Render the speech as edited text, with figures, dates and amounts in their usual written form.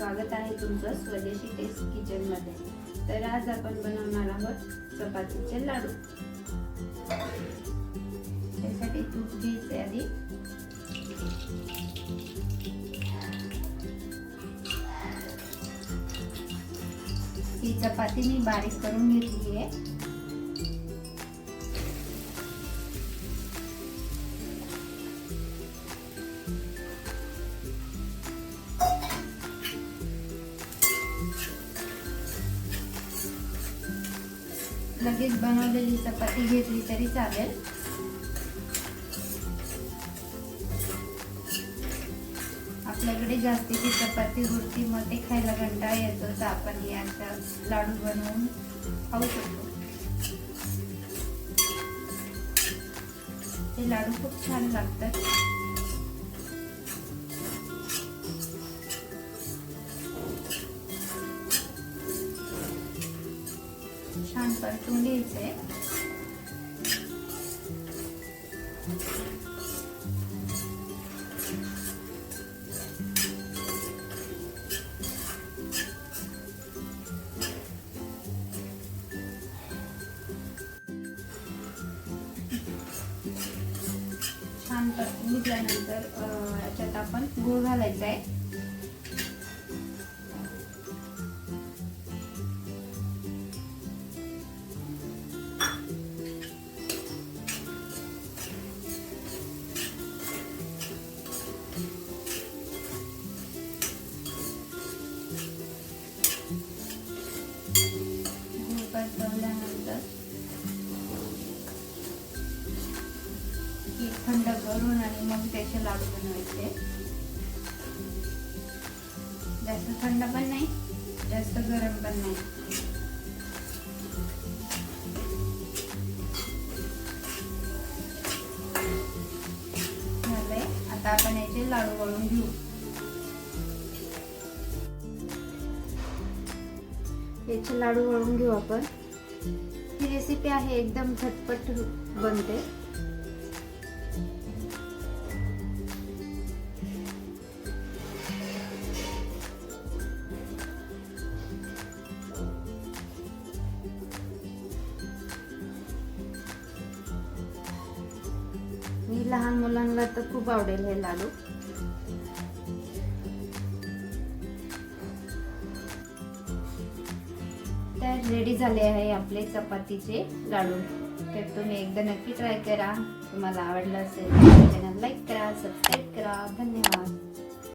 स्वागत आहे तुमचं स्वदेशी टेस्ट किचन मध्ये। तर आज आपण बनवणार आहोत चपातीचे लाडू। त्यासाठी तूप घ्यायचे आधी। ही चपाती मी बारीक करून घेतली आहे। लगेच बनवलेली चपाती घेतली तरी चालेल। आपल्याकडे जास्तीची चपाती उरती मग ते खायला कंटाळा येतो, तर आपण याचा लाडू बनवून खाऊ शकतो। हे लाडू खूप छान लागतात। छान परतून घ्यायचे। छान परतून घेतल्यानंतर याच्यात आपण गूळ घालायचा आहे। परतवल्यानंतर थंड करून आणि मग त्याचे लाडू बनवायचे। जास्त थंड पण नाही, जास्त गरम पण नाही। झालंय, आता आपण याचे लाडू वळून घेऊ। याचे लाडू वळून घेऊ आपण। ही रेसिपी आहे एकदम झटपट बनते। मी लहान मुलांना तर खूप आवडेल हे लाडू। तर रेडी झाले आहे आपले चपातीचे लाडू। तर तुम्ही एकदा नक्की ट्राय करा। तुम्हाला आवडलं असेल तर चॅनल लाईक करा, सबस्क्राईब करा। धन्यवाद।